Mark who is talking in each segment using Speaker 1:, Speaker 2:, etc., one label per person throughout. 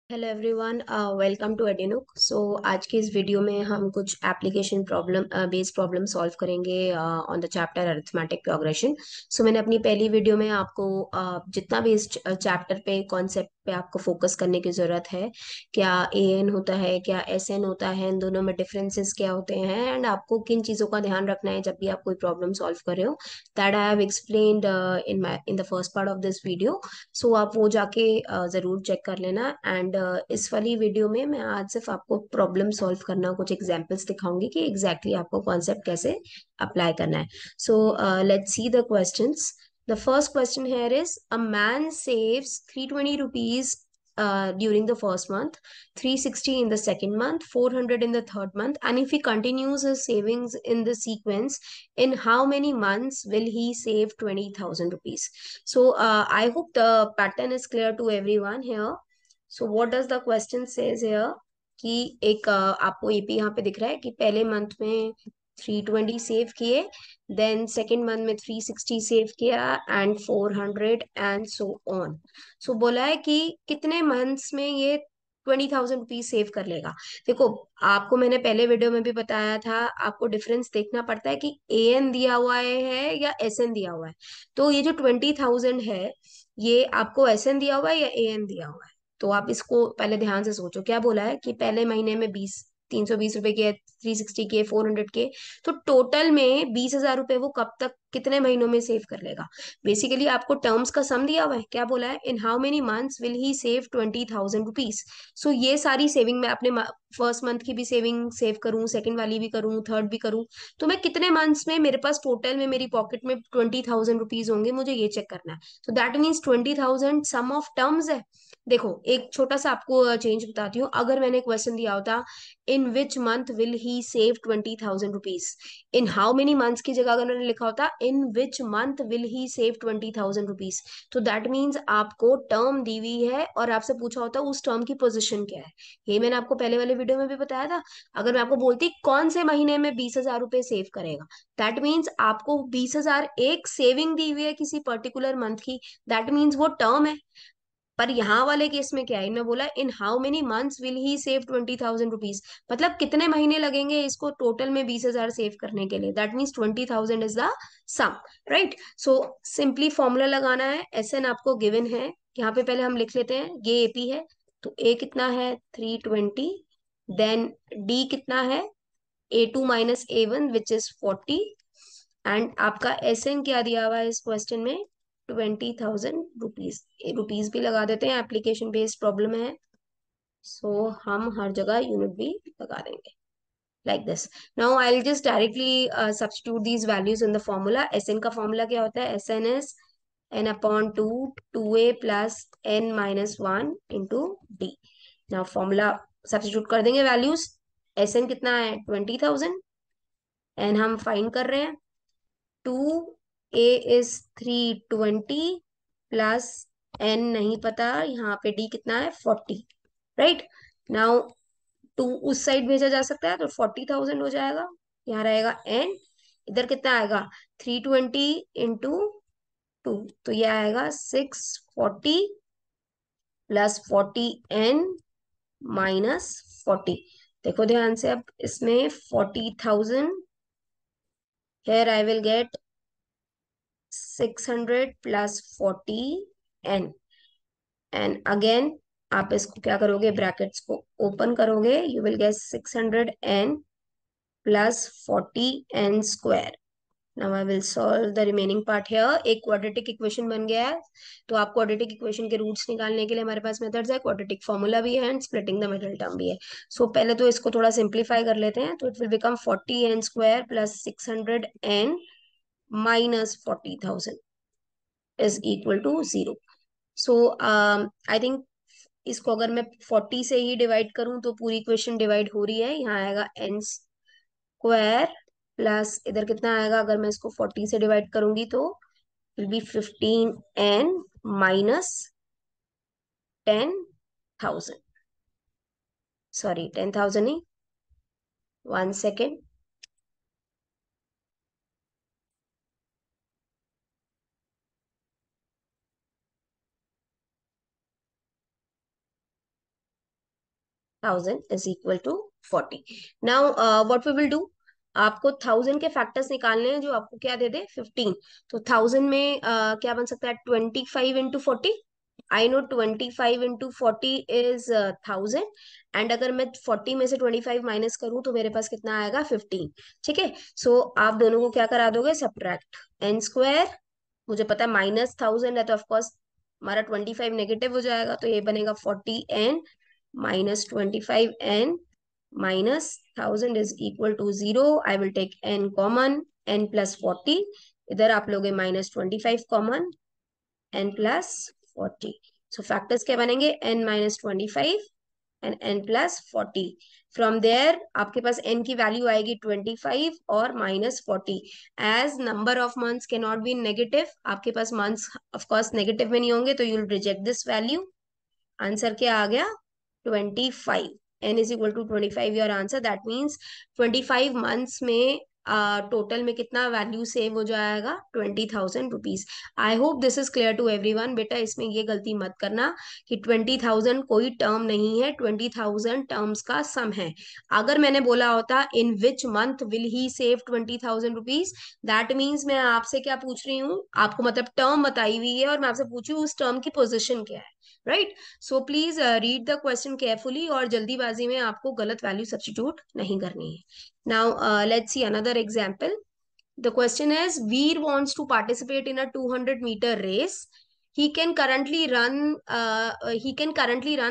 Speaker 1: Hello everyone, welcome to Edinuk. आज के इस वीडियो में हम कुछ application problem based problem solve करेंगे on the chapter arithmetic progression. मैंने अपनी पहली वीडियो में आपको जितना भी इस चैप्टर पे कॉन्सेप्ट पे आपको फोकस करने की जरूरत है, क्या ए एन होता है, क्या एस एन होता है, इन दोनों में डिफरेंसेस क्या होते हैं एंड आपको किन चीज़ों का ध्यान रखना है जब भी आप कोई प्रॉब्लम सॉल्व कर रहे हो, that I have explained in the first part of this video. आप वो जाके जरूर चेक कर लेना। एंड इस वाली वीडियो में मैं आज सिर्फ आपको प्रॉब्लम सॉल्व करना, कुछ एग्जांपल्स दिखाऊंगी कि एग्जैक्टली आपको कॉन्सेप्ट कैसे अप्लाई करना है। Let's see the questions. The first question here is a man saves 320 rupees during the first month, 360 in the second month, 400 in the third month, and if he continues his savings in the sequence, in how many months will he save 20,000 rupees? I hope the pattern is clear to everyone here. What does the question says here? कि एक आपको AP यहाँ पे दिख रहा है कि पहले मंथ में 320 सेव किए, देन सेकेंड मंथ में 360 सेव किया एंड 400 एंड सो ऑन। बोला है कि कितने मंथ्स में ये 20,000 रुपीज सेव कर लेगा। देखो, आपको मैंने पहले वीडियो में भी बताया था, आपको डिफरेंस देखना पड़ता है कि ए एन दिया हुआ है या एस एन दिया हुआ है। तो ये जो 20,000 है, ये आपको एस एन दिया हुआ है या ए एन दिया हुआ है? तो आप इसको पहले ध्यान से सोचो। क्या बोला है कि पहले महीने में 320 रुपए के, 360 के, 400 के, तो टोटल में 20,000 रुपए वो कब तक, कितने महीनों में सेव कर लेगा। बेसिकली आपको टर्म्स का सम दिया हुआ है। क्या बोला है? इन how many months will he save 20,000 rupees. ये सारी सेविंग मैं अपने फर्स्ट मंथ की भी सेविंग सेव करूं, सेकंड वाली भी करूं, थर्ड भी करूं, तो मैं कितने मंथ्स में मेरे पास टोटल में मेरी पॉकेट में 20,000 रुपीज होंगे, मुझे ये चेक करना है। That means 20,000 sum of terms है। देखो, एक छोटा सा आपको चेंज बताती हूँ। अगर मैंने क्वेश्चन दिया होता in which month will he save 20,000 rupees, in how many months की जगह अगर मैंने लिखा होता in which month will he save 20,000 rupees, तो दैट मीन्स आपको टर्म दी हुई है और आपसे पूछा होता उस टर्म की पोजीशन क्या है। ये मैंने आपको पहले वाले वीडियो में भी बताया था। अगर मैं आपको बोलती कौन से महीने में 20,000 रुपए सेव करेगा, दैट मीन्स आपको 20,000 एक सेविंग दी हुई है किसी पर्टिकुलर मंथ की, दैट मीन्स वो टर्म है। पर यहाँ वाले केस में क्या है, इन्होंने बोला इन how many months will he save 20,000 rupees, मतलब कितने महीने लगेंगे इसको टोटल में 20,000 सेव करने के लिए। That means 20,000 is the sum, right. Simply formula लगाना है। एस एन आपको गिवन है, यहाँ पे पहले हम लिख लेते हैं। ये एपी है, तो ए कितना है 320, देन डी कितना है A2 - A1 which is 40, and आपका एस एन क्या दिया हुआ है इस क्वेश्चन में? 20,000 रुपीज। रुपीज भी लगा देते हैं, एप्लीकेशन बेस्ड प्रॉब्लम है। हम हर जगह यूनिट भी लगा देंगे, like this. Now I will just directly substitute these values in the formula. S N का फॉर्मूला क्या होता है? S N is n/2 2a plus n-1 into D. Now formula substitute कर देंगे वैल्यूज। एस एन कितना है 20,000, N हम find कर रहे हैं 2, ए इज 320 प्लस एन नहीं पता, यहाँ पे डी कितना है 40, राइट। नाउ 2 उस साइड भेजा जा सकता है तो 40,000 हो जाएगा। यहाँ रहेगा एन, इधर कितना आएगा 320 इंटू 2, तो ये आएगा 640 प्लस 40 एन माइनस 40। देखो ध्यान से, अब इसमें 40,000, here I will get 600 plus 40 N, and again आप इसको क्या करोगे, ब्रैकेट्स को ओपन करोगे, you will get 600 N plus 40 N square. Now I will solve the remaining part here. एक क्वाड्रेटिक इक्वेशन बन गया है। तो आप क्वाड्रेटिक इक्वेशन के रूट्स निकालने के लिए हमारे पास मेथड्स है, क्वाड्रेटिक फॉर्मूला भी है and splitting the middle term भी है। पहले तो इसको थोड़ा सिंप्लीफाई कर लेते हैं। तो it will become 40 n square plus 600 N minus 40,000 is equal to 0। I think इसको अगर मैं 40 से ही डिवाइड करूं तो पूरी इक्वेशन डिवाइड हो रही है। यहाँ आएगा n स्क्वायर प्लस इधर कितना आएगा, अगर मैं इसको 40 से डिवाइड करूंगी तो will be 15 n minus 10,000, sorry 10,000 he, 1 second. 1000 is equal to 40. Now what we will do, आपको 1000 के फैक्टर्स निकालने हैं जो आपको क्या दे दे 15. तो 1000 में क्या बन सकता है 25 into 40. I know 25 into 40 is 1000. And अगर मैं 40 में से 25 माइनस करूं तो मेरे पास कितना आएगा 15. ठीक है. सो आप दोनों को क्या करा दोगे सब्ट्रैक्ट. एन स्क्वायर, मुझे पता है माइनस 1000 है तो ऑफकोर्स हमारा 25 नेगेटिव हो जाएगा, तो ये बनेगा 40n minus 25n minus 1000 is equal to 0. I will take n common, n plus 40. इधर आप लोगे minus 25 common, n plus 40. So factors क्या बनेंगे n minus 25 and n plus 40. From there आपके पास n की वैल्यू आएगी 25 और minus 40. As number of months cannot be negative, आपके पास months of course negative में नहीं होंगे, तो you will reject this value. Answer क्या आ गया 25. n is equal to 25 your answer. That means 25 months में टोटल में कितना वैल्यू सेव हो जाएगा 20,000 rupees. I hope this is clear to everyone. बेटा इसमें ये गलती मत करना कि 20,000 कोई टर्म नहीं है, 20,000 टर्म्स का सम है. अगर मैंने बोला होता in which month will he save 20,000 rupees, that means मैं आपसे क्या पूछ रही हूँ, आपको मतलब टर्म बताई हुई है और मैं आपसे पूछ रही हूँ उस टर्म की पोजिशन क्या है. Right. So please read the question carefully और जल्दीबाजी में आपको गलत वैल्यू सब्स्टिट्यूट नहीं करनी है. Now let's see another example. The question is, Veer wants to participate in a 200-meter race. He can currently run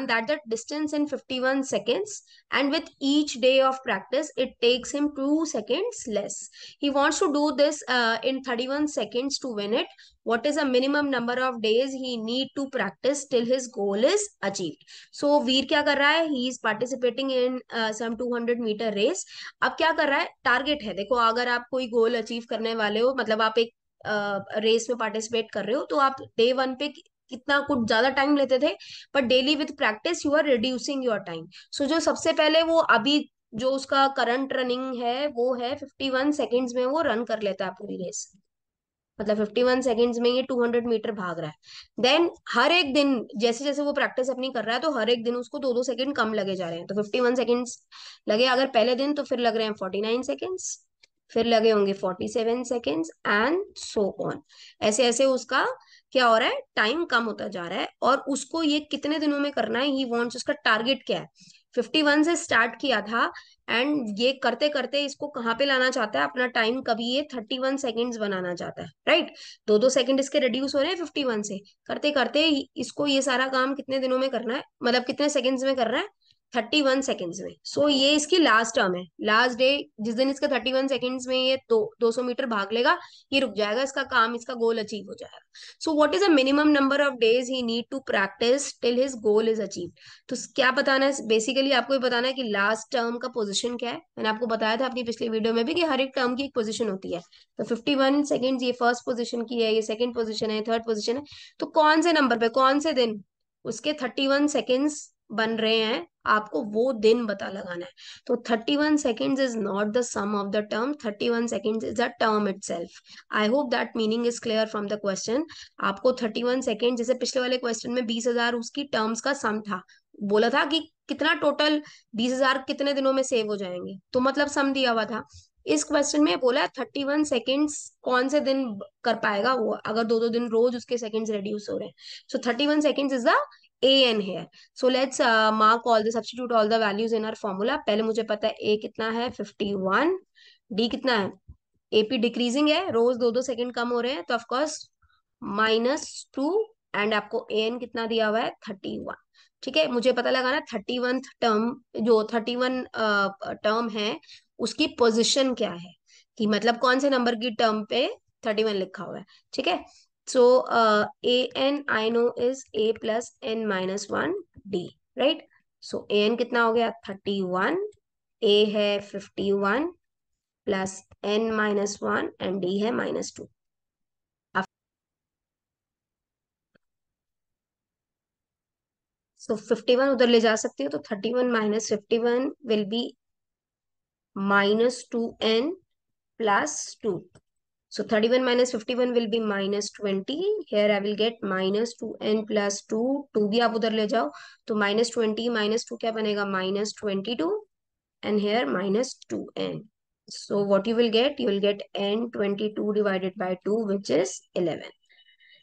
Speaker 1: that distance in 51 seconds, and with each day of practice, it takes him 2 seconds less. He wants to do this in 31 seconds to win it. What is the minimum number of days he need to practice till his goal is achieved? So, Veer क्या कर रहा है? He is participating in some 200-meter race. अब क्या कर रहा है, target है. देखो अगर आप कोई गोल अचीव करने वाले हो, मतलब आप एक रेस में पार्टिसिपेट कर रहे हो, तो आप डे वन पे कितना कुछ ज्यादा टाइम लेते थे, पर daily with practice you are reducing your time. So जो सबसे पहले वो अभी जो उसका करंट रनिंग है वो है 51 सेकेंड्स में वो रन कर लेता है पूरी रेस. मतलब 51 सेकेंड्स में ये 200 मीटर भाग रहा है. देन हर एक दिन जैसे जैसे वो प्रैक्टिस अपनी कर रहा है, तो हर एक दिन उसको 2-2 सेकंड कम लगे जा रहे हैं. तो 51 सेकेंड्स लगे अगर पहले दिन, तो फिर लग रहे हैं 49 सेकेंड्स, फिर लगे होंगे 47 सेकेंड्स एंड सो ऑन. ऐसे ऐसे उसका क्या हो रहा है, टाइम कम होता जा रहा है. और उसको ये कितने दिनों में करना है, ही वॉन्ट्स, उसका टारगेट क्या है. 51 से स्टार्ट किया था एंड ये करते करते इसको कहाँ पे लाना चाहता है, अपना टाइम कभी ये 31 सेकेंड्स बनाना चाहता है. राइट. 2-2 सेकंड इसके रिड्यूस हो रहे हैं 51 से. करते करते इसको ये सारा काम कितने दिनों में करना है, मतलब कितने सेकेंड्स में करना है 31 सेकेंड्स में. सो ये इसकी लास्ट टर्म है, लास्ट डे. जिस दिन इसका 31 सेकेंड्स में ये 200 मीटर भाग लेगा, ये रुक जाएगा, इसका काम, इसका गोल अचीव हो जाएगा. So what is the minimum number of days he need to practise till his goal is achieve. तो क्या बताना है बेसिकली, आपको ये बताना है कि लास्ट टर्म का पोजीशन क्या है. मैंने आपको बताया था अपनी पिछली वीडियो में भी कि हर एक टर्म की एक पोजीशन होती है. तो 51 सेकेंड्स ये फर्स्ट पोजीशन की है, ये सेकंड पोजीशन है, थर्ड पोजीशन है. तो कौन से नंबर पे कौन से दिन उसके 31 सेकेंड्स बन रहे हैं, आपको वो दिन पता लगाना है. तो 31 seconds is not the sum of the term, 31 seconds is the term itself. I hope that meaning is clear from the question. आपको 31 सेकेंड, जैसे पिछले वाले क्वेश्चन में 20,000 उसकी टर्म्स का सम था, बोला था कि कितना टोटल 20,000 कितने दिनों में सेव हो जाएंगे, तो मतलब सम दिया हुआ था. इस क्वेश्चन में बोला 31 सेकेंड्स कौन से दिन कर पाएगा वो, अगर 2-2 दिन रोज उसके सेकेंड्स रिड्यूस हो रहे हैं. सो 31 seconds is the an here. So let's mark all the substitute all the values in our formula. पहले मुझे पता है a कितना है 51, d कितना है, ap डिक्रीजिंग है, रोज 2-2 सेकेंड कम हो रहे हैं, तो ऑफ कोर्स -2. एंड आपको an कितना दिया हुआ है 31. ठीक है. मुझे पता लगाना 31 टर्म, जो 31 टर्म है उसकी पोजिशन क्या है, कि मतलब कौन से नंबर की टर्म पे 31 लिखा हुआ है. ठीक है. So an I know is a plus n minus 1 d, right? So an कितना हो गया 31, a है 51 plus n minus 1 and d है -2. So 51 उधर ले जा सकती हो, तो 31 minus 51 will be -2n plus 2. So 31 minus 51 will be minus 20. Here I will get minus 2n plus 2. 2 भी आप उधर ले जाओ तो minus 20 minus 2 क्या बनेगा minus 22 and here minus 2n. So what you will get? You will get n 22 divided by 2 which is 11.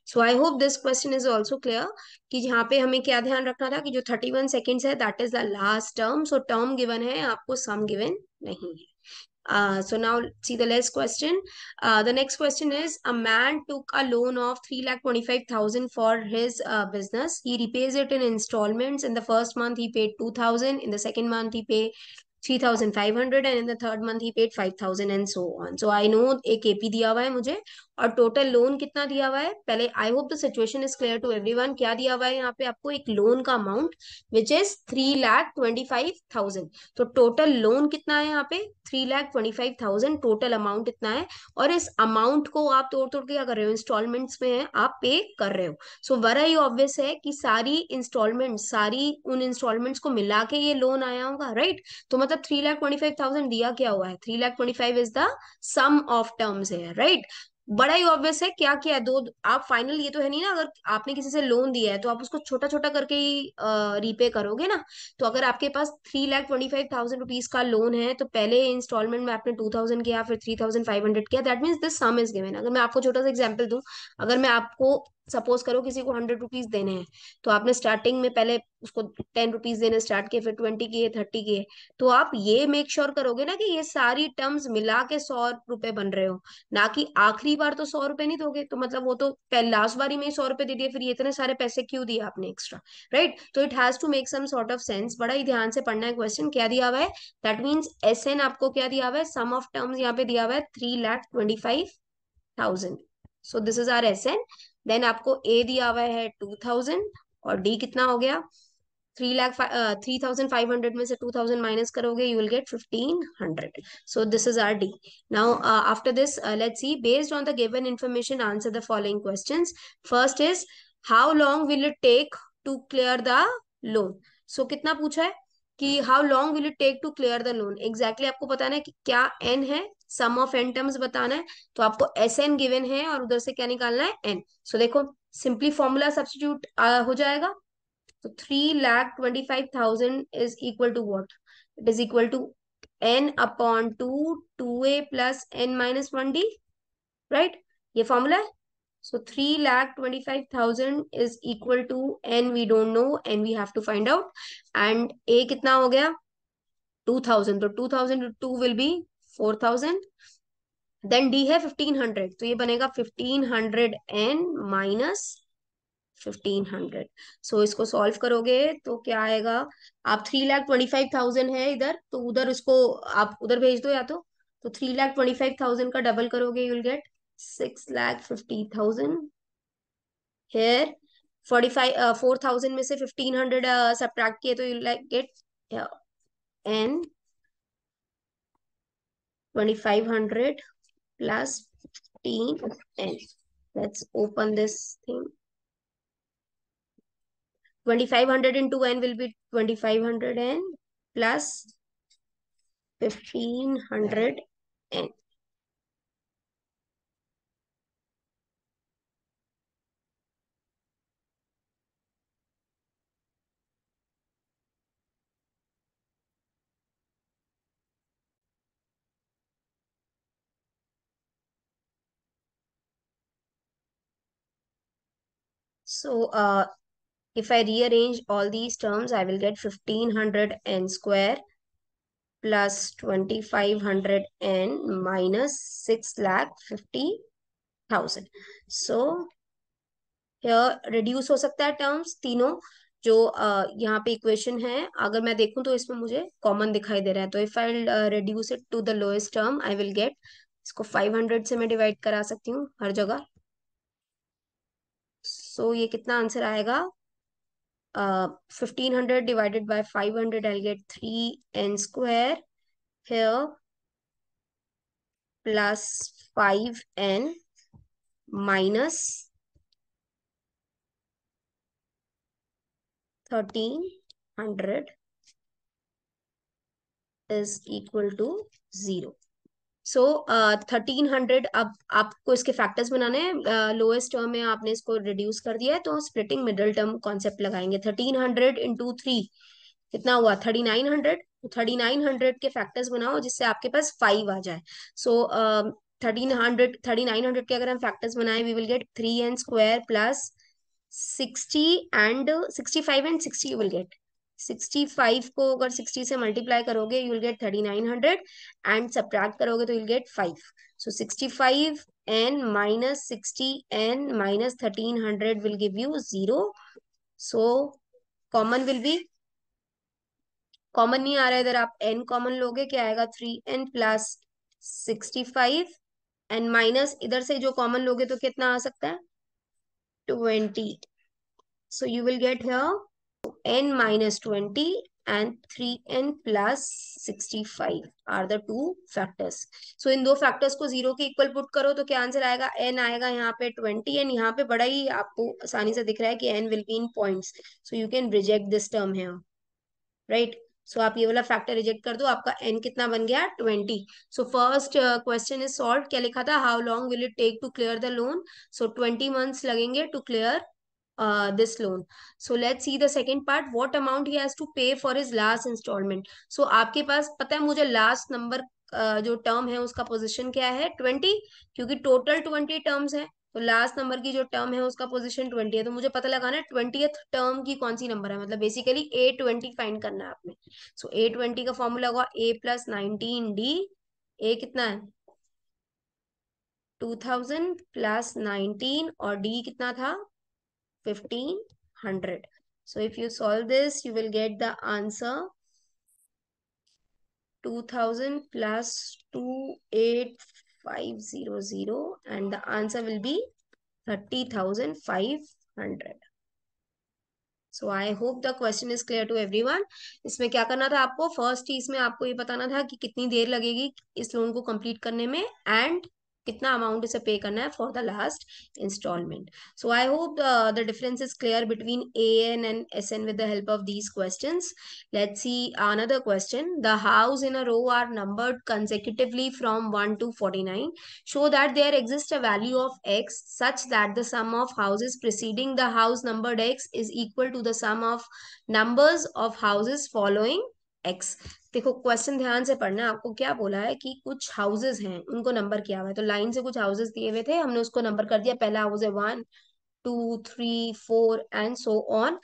Speaker 1: So I hope this question is also clear कि यहाँ पे हमें क्या ध्यान रखना था कि जो 31 seconds है that is the last term. So term given है आपको sum given नहीं है. So now see the last question. The next question is a man took a loan of 3,25,000 for his business. He repays it in installments. In the first month he paid 2,000. In the second month he paid 3,500 and in the third month he paid 5,000 and so on. So I know एक AP दिया हुआ है मुझे और total loan कितना दिया हुआ है पहले. I hope the situation is clear to everyone. क्या दिया हुआ है यहाँ पे आपको एक लोन का अमाउंट विच इज 3,25,000. तो टोटल लोन कितना है यहाँ पे 3,25,000 टोटल अमाउंट इतना है. और इस अमाउंट को आप तोड़ तोड़ के क्या कर रहे हो इंस्टॉलमेंट्स में है आप पे कर रहे हो. सो बड़ा ही ऑब्वियस है कि सारी इंस्टॉलमेंट सारी उन इंस्टॉलमेंट्स को मिला के ये लोन आया होगा राइट. तो मतलब 3,25,000 दिया क्या हुआ है 3,25,000 is the sum of terms है राइट. बड़ा ही ऑब्वियस है क्या क्या है दो आप फाइनल ये तो है नहीं ना. अगर आपने किसी से लोन दिया है तो आप उसको छोटा छोटा करके ही रीपे करोगे ना. तो अगर आपके पास 3,25,000 रुपीज का लोन है तो पहले इंस्टॉलमेंट में आपने 2,000 किया फिर 3,500 किया that means this some is given. अगर मैं आपको छोटा सा एग्जाम्पल दूं अगर मैं आपको सपोज करो किसी को 100 रुपीज देने हैं तो आपने स्टार्टिंग में पहले उसको 10 रुपीज देने स्टार्ट किए फिर 20 किए 30 किए. तो आप ये मेक श्योर करोगे ना कि ये सारी टर्म्स मिला के 100 रुपए बन रहे हो ना कि आखिरी बार तो 100 रुपए नहीं दोगे. तो मतलब वो तो पहले लास्ट बारी में ही 100 रुपए दे दिए फिर ये इतने सारे पैसे क्यों दिए आपने एक्स्ट्रा राइट. तो it has to make some sort of sense. बड़ा ही ध्यान से पढ़ना है क्वेश्चन क्या दिया हुआ है. दैट मीन्स एस एन आपको क्या दिया हुआ है सम ऑफ टर्म्स यहाँ पे दिया हुआ है 3,25,000. So this is our S N. Then आपको ए दिया हुआ है 2,000 और डी कितना हो गया 3,500 में से 2,000 माइनस करोगे you will gate 1,500. So this is our D. Now after this let's see based on the given information answer the following questions. First is how long will it take to clear the loan. So कितना पूछा है कि how long will it take to clear the loan. Exactly आपको बताना है कि क्या n है सम ऑफ n टर्म्स बताना है. तो आपको एस एन गिवन है और उधर से क्या निकालना है n. सो देखो सिंपली फॉर्मूला सब्स्टिट्यूट हो जाएगा. So 3,25,000 is equal to what? It is equal to n upon 2, 2a plus n minus 1d, right? ये फॉर्मूला है. So 3,25,000 is equal to n we don't know and we have to find out. And a कितना हो गया 2,000. तो 2,000 to 2 will be 4,000. Then d है 1,500. तो ये बनेगा 1,500 n minus 1,500. सो इसको सॉल्व करोगे तो क्या आएगा. आप 3,25,000 है इधर तो उधर उसको आप उधर भेज दो या तो 3,25,000 का डबल करोगे यू विल गेट 6,50,000. हेयर 4,000 में से 1,500 सब्ट्रैक्ट किए तो you like get an 2,500 plus 15 n. Let's open this thing. 2,500 into n will be 2,500 n plus 1,500 n. So if I rearrange all these terms, I will get 1,500 n square plus 2,500 n minus 6,50,000. So here reduce हो सकता है terms तीनों जो यहाँ पे equation है. अगर मैं देखूं तो इसमें मुझे कॉमन दिखाई दे रहा है. तो if I reduce it to the lowest term, I will get इसको 500 से मैं डिवाइड करा सकती हूँ हर जगह. सो ये कितना आंसर आएगा 1,500 divided by 500 I'll get 3n square here plus 5n minus 1,300 is equal to 0. सो 1300, अब आपको इसके फैक्टर्स बनाने हैं। लोएस्ट टर्म में आपने इसको रिड्यूस कर दिया है, तो स्प्लिटिंग मिडिल टर्म कॉन्सेप्ट लगाएंगे। 1300 इंटू 3 कितना हुआ? 3900। 3900 के फैक्टर्स बनाओ जिससे आपके पास 5 आ जाए। सो 3900 के अगर हम फैक्टर्स बनाए, we will get 3n² plus 60 and 65 and 60 you will get. 65 को अगर 60 से मल्टीप्लाई करोगे you will get 3900, and subtract करोगे तो you will get 5। So 65n minus 60n minus 1300 will give you 0। So common will be, common नहीं आ रहा है इधर, आप n कॉमन लोगे क्या आएगा? 3n प्लस 65, एंड माइनस इधर से जो कॉमन लोगे तो कितना आ सकता है? 20। So you will get here n minus 20 and 3n plus 65 are the two factors. So इन दो फैक्टर्स को जीरो के इक्वल पुट करो तो क्या आंसर आएगा? n आएगा यहाँ पे 20, एंड यहाँ पे बड़ा ही आपको आसानी से दिख रहा है कि n will be in points, so you can reject this term here, right? सो आप ये वाला फैक्टर रिजेक्ट कर दो, आपका n कितना बन गया? 20। So first question is solve. क्या लिखा था? How long will it take to clear the loan? So 20 months लगेंगे to clear this loan. So let's see the second part. What amount he has to pay for his last installment? So आपके पास पता है मुझे last number जो term है उसका position क्या है? 20, क्योंकि टोटल 20 टर्म्स है, तो लास्ट नंबर की जो टर्म है उसका पोजीशन 20 है। तो मुझे पता लगाना है 20th टर्म की कौन सी नंबर है, मतलब बेसिकली A20 फाइंड करना है आपने। सो A20 का फॉर्मूला होगा A+19D। ए कितना है? 2000 प्लस 19, और डी कितना था? 1500. So if you solve this, you will get the answer 2000 plus 28500, and the answer will be 30,500. So I hope the question is clear to everyone. इसमें क्या करना था आपको? फर्स्ट इसमें आपको ये बताना था कि कितनी देर लगेगी इस लोन को कंप्लीट करने में, एंड कितना अमाउंट इसे पे करना है for the last instalment. So I hope the difference is clear between AN and SN with the help of these questions. Let's see another question. The house in a row are numbered consecutively from 1 to 49. Show that there exists a value of x such that the sum of houses preceding the house numbered x is equal to the sum of numbers of houses following x. देखो question ध्यान से पढ़ना है। आपको क्या बोला है कि कुछ हाउसेस हैं उनको नंबर किया हुआ है, तो लाइन से कुछ हाउसेस दिए हुए थे, हमने उसको नंबर कर दिया। पहला हाउस है 1 2 3 4 एंड सो ऑन।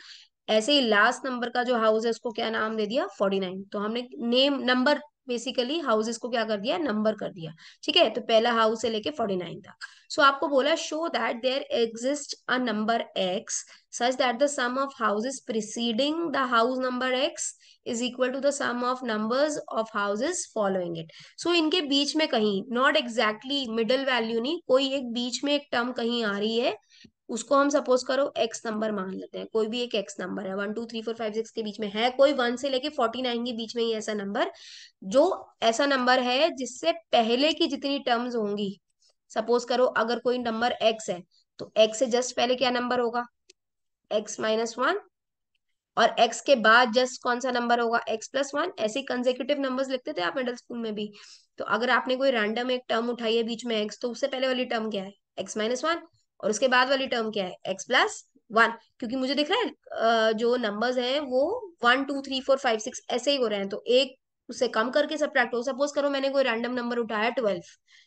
Speaker 1: ऐसे ही लास्ट नंबर का जो हाउस है उसको क्या नाम दे दिया? 49। तो हमने नेम नंबर बेसिकली हाउसेस को क्या कर दिया? नंबर कर दिया। ठीक है, तो पहला हाउस से लेके 49 तक। सो आपको बोला show that there exist a number x such that the sum of houses preceding the house number x is equal to the sum of numbers of houses following it. So इनके बीच में कहीं, not exactly middle value नहीं, कोई एक बीच में एक term कहीं आ रही है, उसको हम सपोज करो एक्स नंबर मान लेते हैं। कोई भी एक एक्स नंबर है, 1 2 3 4 5 6 के बीच में है, कोई 1 से लेके 49 के बीच में ही ऐसा नंबर, जो ऐसा नंबर है जिससे पहले की जितनी टर्म्स होंगी, सपोज करो अगर कोई नंबर एक्स है तो एक्स से जस्ट पहले क्या नंबर होगा? x-1, और x के बाद जस्ट कौन सा नंबर होगा? x+1। ऐसे कंसेक्यूटिव नंबर्स लिखते थे आप मिडिल स्कूल में भी। तो अगर आपने कोई रैंडम एक टर्म उठाई है बीच में x, तो उससे पहले वाली टर्म क्या है? x-1, और उसके बाद वाली टर्म क्या है? x+1। क्योंकि मुझे दिख रहा है जो नंबर्स हैं वो 1 2 3 4 5 6 ऐसे ही हो रहे हैं, तो एक उससे कम करके सब्ट्रैक्ट हो। सपोज करो मैंने कोई रैंडम नंबर उठाया 12,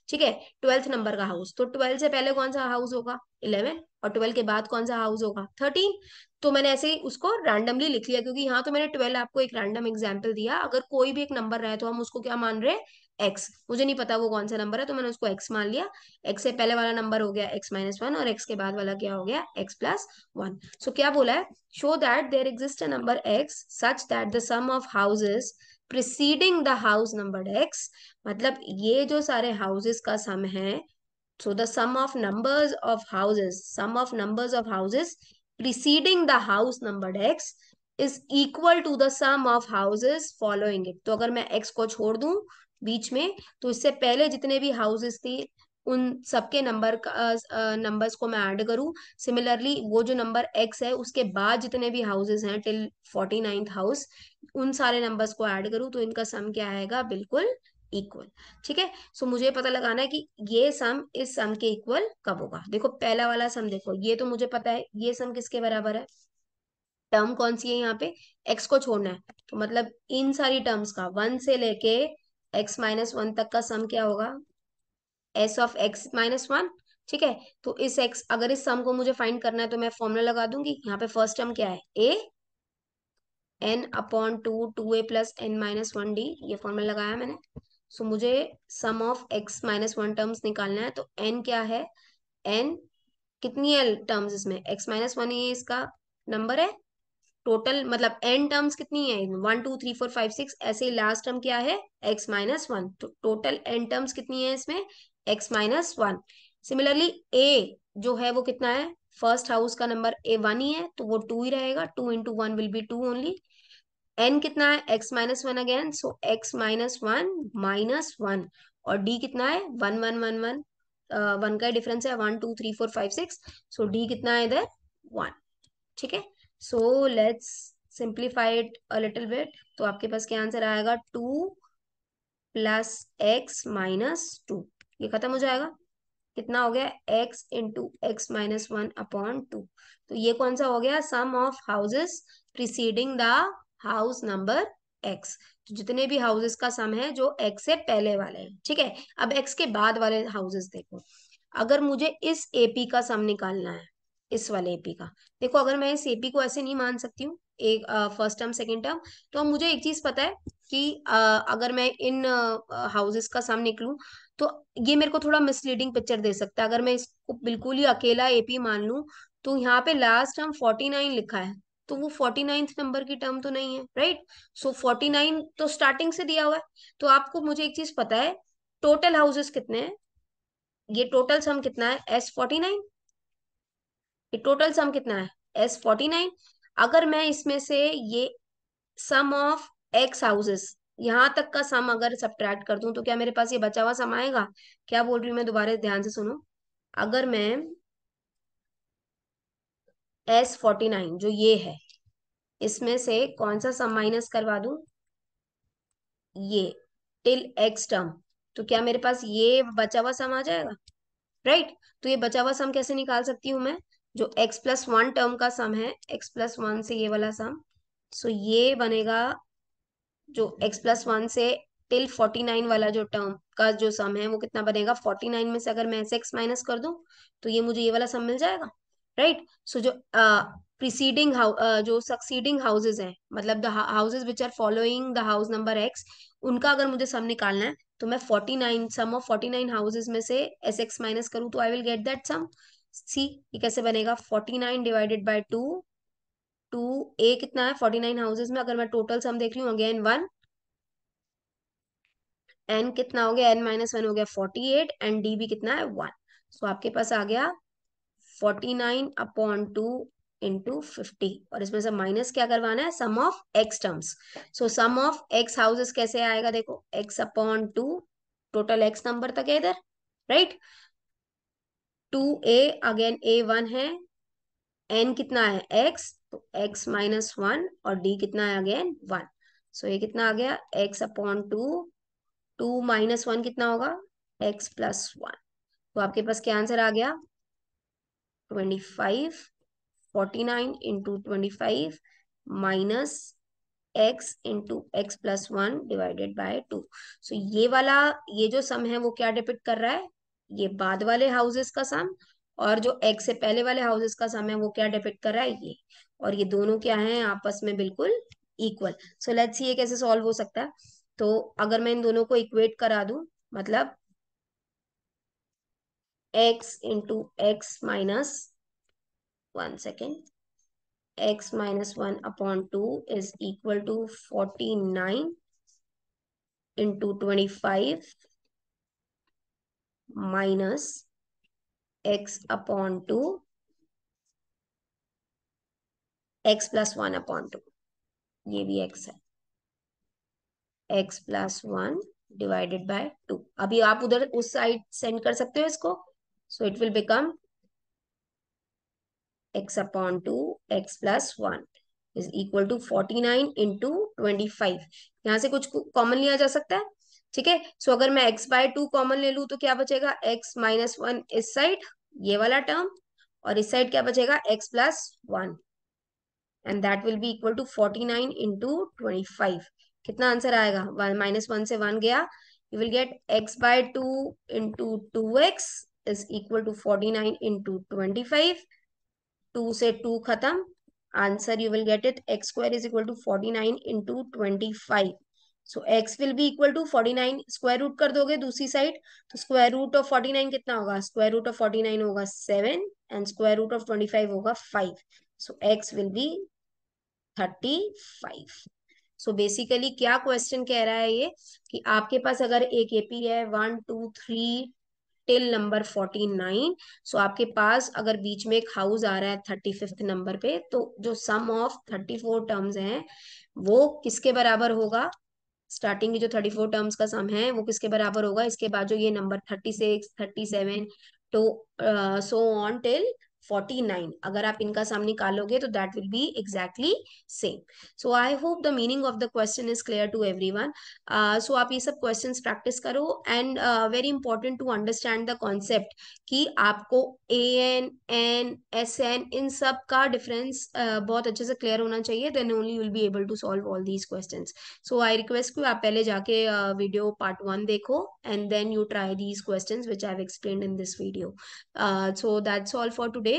Speaker 1: ठीक है, 12th नंबर का हाउस, तो 12 से पहले कौन सा हाउस होगा? 11, और 12 के बाद कौन सा हाउस होगा? 13। तो मैंने ऐसे ही उसको रैंडमली लिख लिया, क्योंकि यहाँ तो मैंने 12 आपको एक रैंडम एग्जाम्पल दिया। अगर कोई भी एक नंबर रहे तो हम उसको क्या मान रहे हैं? एक्स। मुझे नहीं पता वो कौन सा नंबर है, तो मैंने उसको एक्स मान लिया। एक्स से पहले वाला नंबर हो गया x-1, और एक्स के बाद वाला क्या हो गया? x+1। सो क्या बोला है? Show that there exist a number x such that the sum of houses preceding the house number x, मतलब ये जो सारे हाउसेस का सम है, so the sum of numbers of houses preceding the house numbered x is equal to the sum of houses following it. तो अगर मैं x को छोड़ दूं बीच में, तो इससे पहले जितने भी हाउसेस थे उन सबके नंबर का नंबर्स को मैं ऐड करूं। सिमिलरली वो जो नंबर x है उसके बाद जितने भी हाउसेस हैं टिल 49th हाउस, उन सारे नंबर्स को ऐड करूं तो इनका सम क्या आएगा? बिल्कुल इक्वल। ठीक है, सो मुझे पता लगाना है कि ये सम इस सम के इक्वल कब होगा। देखो पहला वाला सम, देखो ये तो मुझे पता है, ये सम किसके बराबर है, टर्म कौन सी है यहाँ पे, एक्स को छोड़ना है, तो मतलब इन सारी टर्म्स का 1 से लेके x-1 तक का सम क्या होगा, एस ऑफ x-1। ठीक है, तो इस x, अगर इस सम को मुझे फाइंड करना है तो मैं फॉर्मूला लगा दूंगी। यहाँ पे फर्स्ट टर्म क्या है, a n/2 2a+n-1d, ये फॉर्मूला लगाया मैंने। सो मुझे सम ऑफ x-1 टर्म्स निकालना है, तो n क्या है, n कितनी है टर्म्स इसमें, x-1 ये इसका नंबर है टोटल, मतलब n टर्म्स कितनी है, 1 2 3 4 5 6, ऐसे ही लास्ट टर्म क्या है, x-1, तो टोटल n टर्म्स कितनी है इसमें, x-1। सिमिलरली a जो है वो कितना है, फर्स्ट हाउस का नंबर a1 ही है, तो वो 2 ही रहेगा, 2 × 1 विल बी 2 ओनली। n कितना है, x-1 अगेन, सो x-1 -1, और d कितना है, 1 1 1 1, 1 का डिफरेंस है, 1 2 3 4 5 6, सो d कितना है इधर, 1। ठीक है, so let's simplify it a little bit, तो आपके पास क्या आंसर आएगा, 2 + x-2, ये खत्म हो जाएगा, कितना हो गया, x × x-1/2। तो ये कौन सा हो गया, sum of houses preceding the house number x, तो जितने भी हाउसेस का सम है जो x से पहले वाले हैं। ठीक है, अब x के बाद वाले हाउसेस देखो, अगर मुझे इस एपी का सम निकालना है, इस वाले एपी का, देखो अगर मैं इस एपी को ऐसे नहीं मान सकती हूँ, एक फर्स्ट टर्म सेकेंड टर्म, तो मुझे एक चीज पता है कि अगर मैं इन हाउसेस का सम निकलूं तो ये मेरे को थोड़ा मिसलीडिंग पिक्चर दे सकता है। अगर मैं इसको बिल्कुल ही अकेला एपी मान लूं, तो यहाँ पे लास्ट टर्म 49 लिखा है, तो वो 49th नंबर की टर्म तो नहीं है, राइट। सो 49 तो स्टार्टिंग से दिया हुआ है, तो आपको मुझे एक चीज पता है, टोटल हाउसेस कितने हैं, ये टोटल सम कितना है, S49, ये टोटल सम कितना है, S49। अगर मैं इसमें से ये सम ऑफ एक्स हाउसेस यहां तक का सम अगर सब्ट्रैक्ट कर दूं, तो क्या मेरे पास ये बचा हुआ सम आएगा, क्या बोल रही हूँ मैं, दोबारा ध्यान से सुनो। अगर मैं S49 जो ये है, इसमें से कौन सा सम माइनस करवा दूं, ये टिल एक्स टर्म, तो क्या मेरे पास ये बचा हुआ सम आ जाएगा, राइट। तो ये बचा हुआ सम कैसे निकाल सकती हूँ मैं, जो x+1 टर्म का सम है, x+1 से ये वाला सम, सो ये बनेगा, जो x+1 से टिल 49 वाला जो टर्म का जो सम है वो कितना बनेगा, 49 में से अगर मैं ऐसे x माइनस कर दूं, तो ये मुझे ये वाला सम मिल जाएगा, राइट। सो जो प्रीसीडिंग जो सक्सीडिंग हाउसेज हैं, मतलब the houses which are following the house number x, उनका अगर मुझे सम निकालना है, तो मैं 49 सम ऑफ 49 हाउसेज में से एस एक्स माइनस करूँ, तो I will get that sum. See ये कैसे बनेगा, 49 / 2, 2a कितना है 49 हाउसेज में, अगर मैं टोटल सम देख रही हूँ अगेन 1, n कितना हो गया, n-1 हो गया 48, एंड d भी कितना है 1। सो आपके पास आ गया 49/2 × 50, और इसमें से माइनस क्या करवाना है, sum of x terms. So sum of x houses कैसे आएगा, देखो x/2, टोटल x नंबर तक है इधर, राइट। 2a अगेन a1 है, n कितना है x, तो x-1, और d कितना है अगेन 1। सो ये कितना आ गया, x/2, 2 - 1 कितना होगा, x+1। तो आपके पास क्या आंसर आ गया, 25, 49 × 25 माइनस x × x+1/2। सो ये वाला, ये जो सम है वो क्या डिपिक्ट कर रहा है, ये बाद वाले हाउसेस का सम, और जो x से पहले वाले हाउसेस का सम है वो क्या डिपिक्ट कर रहा है, ये, और ये दोनों क्या है आपस में बिल्कुल इक्वल। सो लेट्स सी ये कैसे सॉल्व हो सकता है। तो अगर मैं इन दोनों को इक्वेट करा दूं, मतलब x × x-1 x-1/2 is equal to 49 × 25 minus x/2 x+1/2, ये भी x है, x+1/2। अभी आप उधर उस साइड सेंड कर सकते हो इसको, so it will become x/2 x+1 is equal to 49 × 25। यहाँ से कुछ कॉमन लिया जा सकता है, ठीक है। सो अगर मैं x/2 कॉमन ले लूं तो क्या बचेगा, x-1 इस साइड, ये वाला टर्म, और इस साइड क्या बचेगा, x+1, and that will be equal to 49 into 25। कितना आंसर आएगा, -1 से 1 गया, you will get x/2 into 2x is equal to 49 into 25। 2 से 2 खत्म, answer you will get it, x² is equal to 49 into 25। So x will be equal to 49, square root कर दोगे दूसरी side, तो स्क्वायर रूट ऑफ 49 कितना होगा, square root of 49 होगा 7, and square root of 25 होगा 5। सो x will B 35। So basically क्या question कह रहा है ये, कि आपके पास अगर एक एपी है 1 2 3 टिल नंबर 49, सो आपके पास अगर बीच में एक हाउस आ रहा है 35th नंबर पे, तो जो सम ऑफ 34 टर्म्स हैं वो किसके बराबर होगा, स्टार्टिंग की जो 34 टर्म्स का सम है वो किसके बराबर होगा, इसके बाद जो ये नंबर 36 37 तो सो ऑन टिल 49, अगर आप इनका सम निकालोगे तो that will be exactly same. So I hope the meaning of the question is clear to everyone. सो आप ये सब क्वेश्चंस प्रैक्टिस करो, and very important to understand the concept कि आपको AN, NSN इन सब का डिफरेंस बहुत अच्छे से क्लियर होना चाहिए, then only you will be able to solve all these questions. So I request you, आप पहले जाके वीडियो पार्ट 1 देखो, and then you try these questions which I have explained in this video. So that's all for today.